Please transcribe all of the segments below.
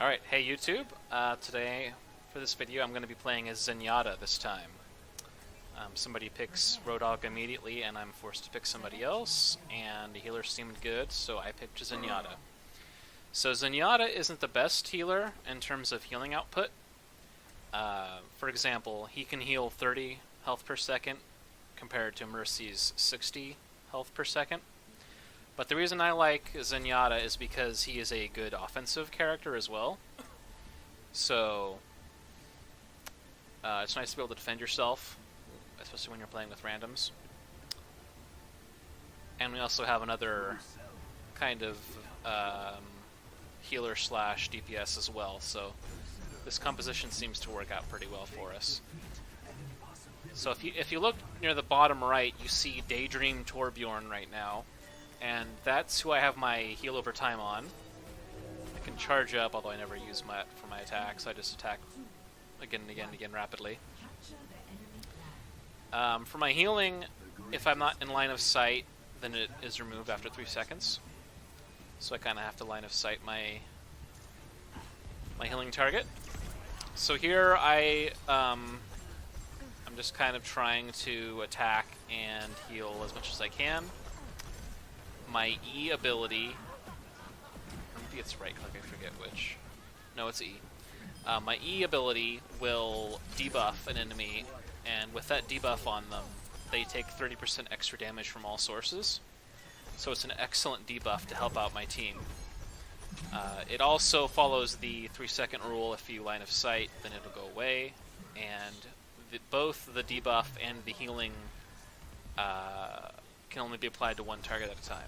Alright, hey YouTube. Today, for this video, I'm going to be playing as Zenyatta this time. Somebody picks Roadhog immediately, and I'm forced to pick somebody else, and the healer seemed good, so I picked Zenyatta. So Zenyatta isn't the best healer in terms of healing output. For example, he can heal 30 health per second, compared to Mercy's 60 health per second. But the reason I like Zenyatta is because he is a good offensive character as well. So, it's nice to be able to defend yourself, especially when you're playing with randoms. And we also have another kind of healer slash DPS as well, so this composition seems to work out pretty well for us. So if you look near the bottom right, you see Daydream Torbjorn right now. And that's who I have my heal over time on. I can charge up, although I never use my for my attacks. I just attack again and again and again rapidly. For my healing, if I'm not in line of sight, then it is removed after 3 seconds. So I kind of have to line of sight my healing target. So here I'm just kind of trying to attack and heal as much as I can. My E ability, maybe it's right click, I forget which. No, it's E. My E ability will debuff an enemy, and with that debuff on them, they take 30% extra damage from all sources. So it's an excellent debuff to help out my team. It also follows the 3-second rule. If you line of sight, then it'll go away. And both the debuff and the healing can only be applied to one target at a time.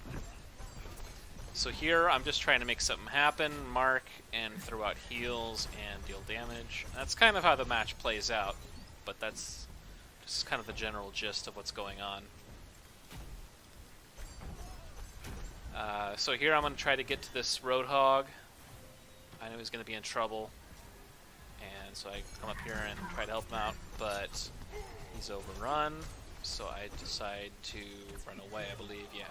So here I'm just trying to make something happen, mark, and throw out heals and deal damage. That's kind of how the match plays out, but that's just kind of the general gist of what's going on. So here I'm going to try to get to this Roadhog. I know he's going to be in trouble, and so I come up here and try to help him out, but he's overrun. So I decide to run away, I believe, yeah.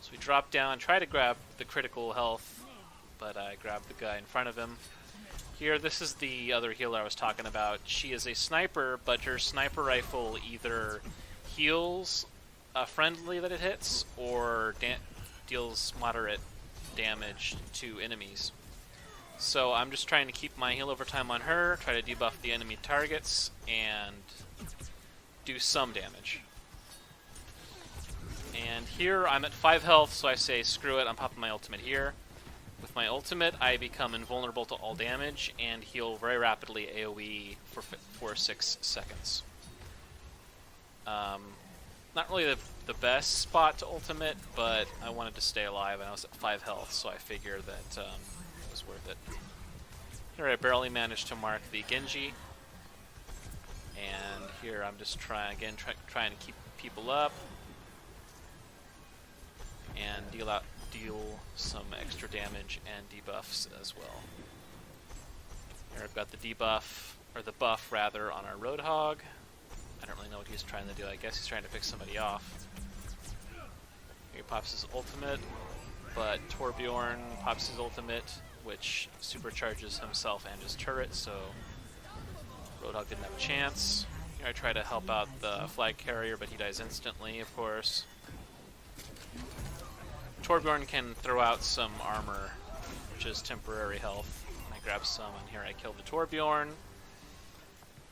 So we drop down, try to grab the critical health, but I grab the guy in front of him. Here, this is the other healer I was talking about. She is a sniper, but her sniper rifle either heals a friendly that it hits, or deals moderate damage to enemies. So I'm just trying to keep my heal over time on her, try to debuff the enemy targets, and do some damage. And here I'm at 5 health, so I say screw it, I'm popping my ultimate here. With my ultimate, I become invulnerable to all damage and heal very rapidly AoE for 6 seconds. Not really the best spot to ultimate, but I wanted to stay alive, and I was at 5 health, so I figured that it was worth it. Here I barely managed to mark the Genji. And here I'm just trying to keep people up and deal some extra damage and debuffs as well. Here I've got the debuff, or the buff rather, on our Roadhog. I don't really know what he's trying to do. I guess he's trying to pick somebody off. Here he pops his ultimate, but Torbjorn pops his ultimate, which supercharges himself and his turret, so Roadhog didn't have a chance. Here I try to help out the flag carrier, but he dies instantly, of course. Torbjorn can throw out some armor, which is temporary health. I grab some, and here I kill the Torbjorn.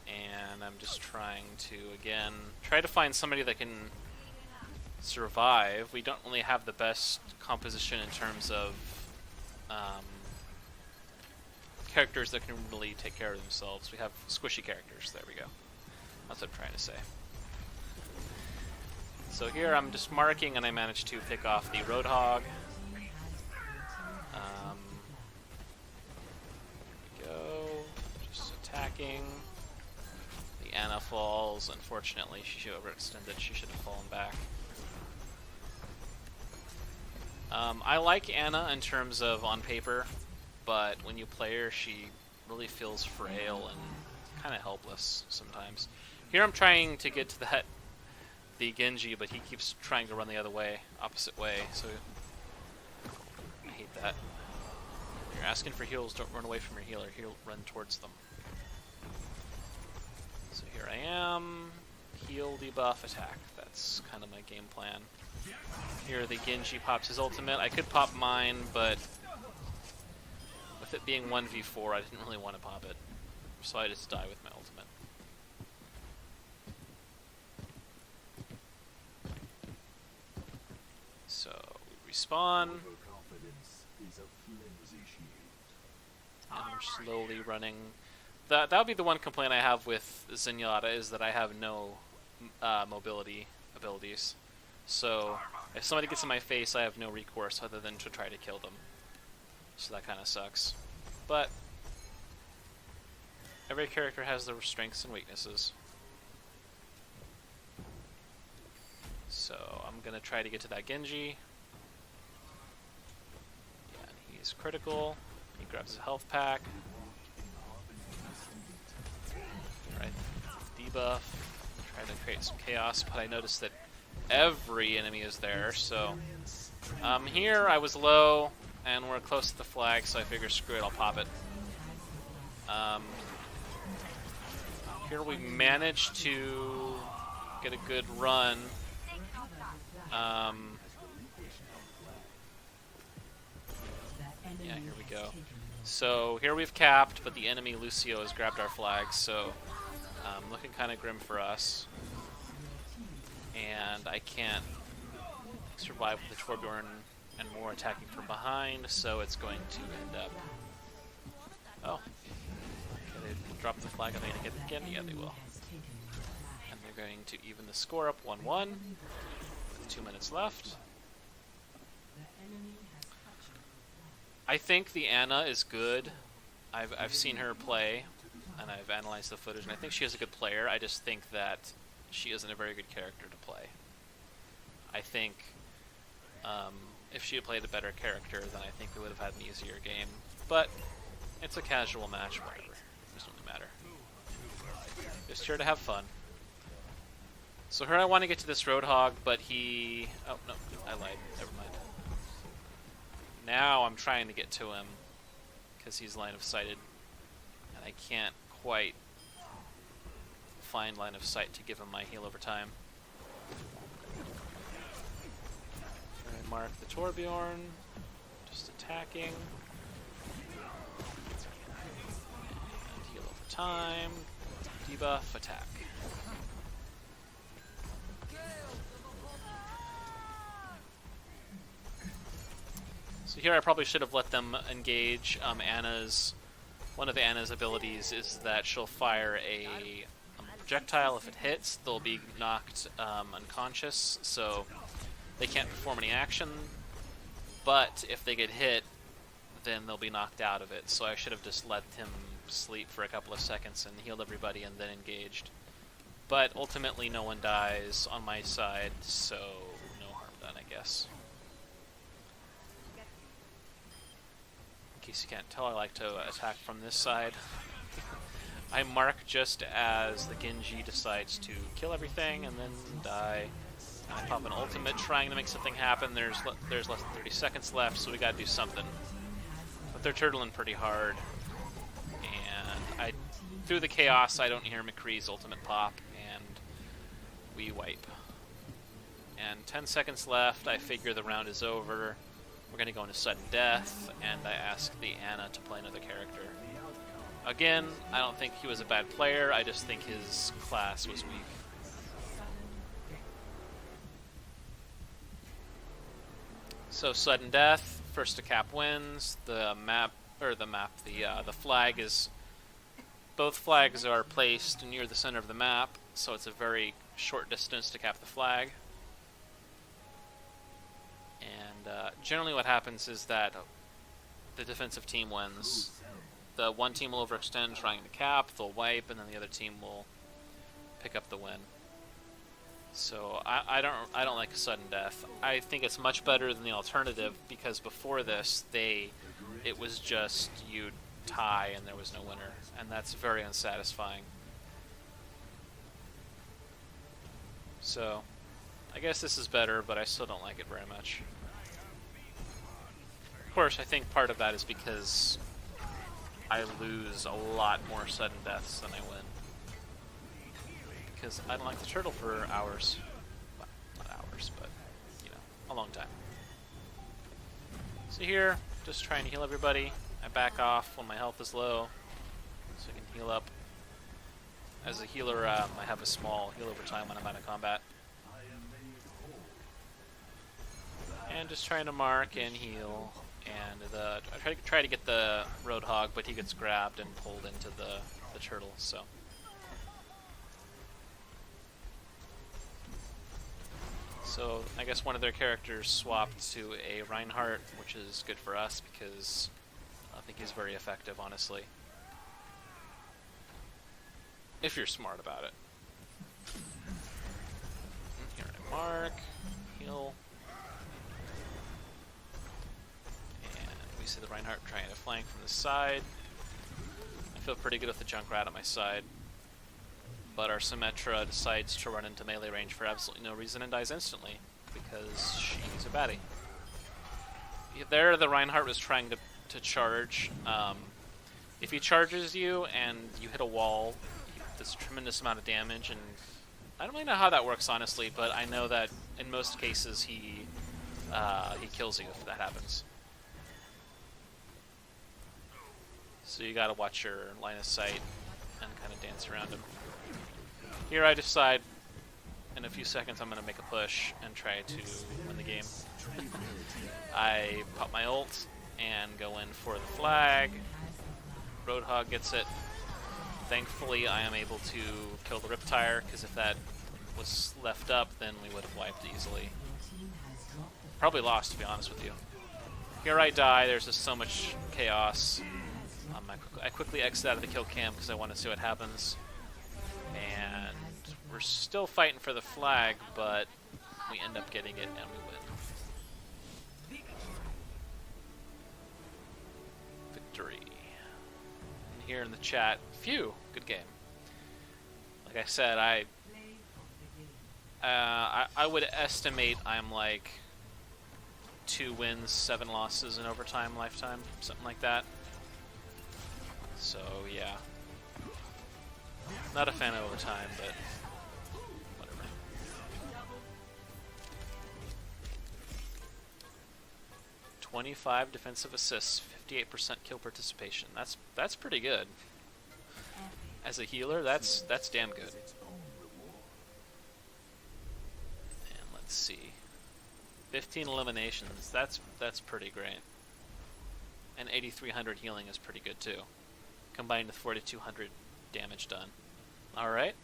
And I'm just trying to, again, try to find somebody that can survive. We don't really have the best composition in terms of characters that can really take care of themselves. We have squishy characters. There we go. That's what I'm trying to say. So here I'm just marking, and I managed to pick off the Roadhog. Here we go. Just attacking. The Ana falls. Unfortunately, she overextended. She should have fallen back. I like Ana in terms of on paper, but when you play her, she really feels frail and kind of helpless sometimes. Here I'm trying to get to the Genji, but he keeps trying to run the other way, opposite way, so I hate that. Here you're asking for heals, don't run away from your healer. Run towards them. So here I am. Heal, debuff, attack. That's kind of my game plan. Here the Genji pops his ultimate. I could pop mine, but with it being 1v4, I didn't really want to pop it. So I just die with my ultimate. So we respawn. And I'm slowly running. That would be the one complaint I have with Zenyatta, is that I have no mobility abilities. So if somebody gets in my face, I have no recourse other than to try to kill them. So that kind of sucks. But every character has their strengths and weaknesses. So I'm going to try to get to that Genji. Yeah, and he's critical. He grabs a health pack. Right, debuff. Try to create some chaos, but I noticed that every enemy is there, so here I was low and we're close to the flag, so I figure screw it, I'll pop it. Here we managed to get a good run. Yeah, here we go. So here we've capped, but the enemy Lucio has grabbed our flag, so looking kind of grim for us. And I can't survive with the Torbjorn and more attacking from behind, so it's going to end up... Oh. Okay, they dropped the flag. Are they going to get it again? Yeah, they will. And they're going to even the score up 1-1 with 2 minutes left. I think the Ana is good. I've seen her play, and I've analyzed the footage, and I think she is a good player. I just think that she isn't a very good character to play. I think if she had played a better character, then I think we would have had an easier game. But it's a casual match, whatever. It doesn't really matter. Just here to have fun. So here I want to get to this Roadhog, but he... Oh, no, I lied. Never mind. Now I'm trying to get to him because he's line of sighted, and I can't quite find line of sight to give him my heal over time. I mark the Torbjorn, just attacking, and heal over time, debuff, attack. So here I probably should have let them engage. One of the Ana's abilities is that she'll fire a projectile. If it hits, they'll be knocked unconscious, so they can't perform any action. But if they get hit, then they'll be knocked out of it. So I should have just let him sleep for a couple of seconds and healed everybody and then engaged. But ultimately no one dies on my side, so no harm done, I guess. In case you can't tell, I like to attack from this side. I mark just as the Genji decides to kill everything and then die. I pop an ultimate trying to make something happen. There's less than 30 seconds left, so we gotta do something. But they're turtling pretty hard. And through the chaos, I don't hear McCree's ultimate pop, and we wipe. And 10 seconds left, I figure the round is over. We're going to go into sudden death, and I ask the Ana to play another character. Again, I don't think he was a bad player, I just think his class was weak. So sudden death, first to cap wins. The flag is... Both flags are placed near the center of the map, so it's a very short distance to cap the flag. And generally what happens is that the defensive team wins. The one team will overextend trying to cap, they'll wipe, and then the other team will pick up the win. So I don't like a sudden death. I think it's much better than the alternative, because before this it was just you'd tie and there was no winner, and that's very unsatisfying. So I guess this is better, but I still don't like it very much. course, I think part of that is because I lose a lot more sudden deaths than I win. Because I don't like the turtle for hours. Well, not hours, but, you know, a long time. So here, just trying to heal everybody. I back off when my health is low, so I can heal up. As a healer, I have a small heal over time when I'm out of combat. And just trying to mark and heal. And I try to get the Roadhog, but he gets grabbed and pulled into the turtle, so. So I guess one of their characters swapped to a Reinhardt, which is good for us because I think he's very effective, honestly. If you're smart about it. Here I mark, heal. And we see the Reinhardt trying to flank from the side. I feel pretty good with the Junkrat at my side. But our Symmetra decides to run into melee range for absolutely no reason and dies instantly, because she's a baddie. There, the Reinhardt was trying to charge. If he charges you and you hit a wall, he does a tremendous amount of damage, and I don't really know how that works, honestly, but I know that in most cases he kills you if that happens. So you gotta watch your line of sight and kind of dance around him. Here I decide in a few seconds I'm going to make a push and try to win the game. I pop my ult and go in for the flag. Roadhog gets it. Thankfully I am able to kill the Riptire, because if that was left up then we would have wiped easily. Probably lost, to be honest with you. Here I die, there's just so much chaos. I quickly exit out of the kill cam because I want to see what happens. And we're still fighting for the flag, but we end up getting it and we win. Victory. And here in the chat, phew, good game. Like I said, I would estimate I'm like 2 wins, 7 losses in overtime lifetime, something like that. So yeah. Not a fan of overtime, but whatever. "25 defensive assists, 58% kill participation. That's pretty good. As a healer, that's damn good. And let's see. 15 eliminations. That's pretty great. And 8,300 healing is pretty good too, combined with 4,200 damage done. Alright,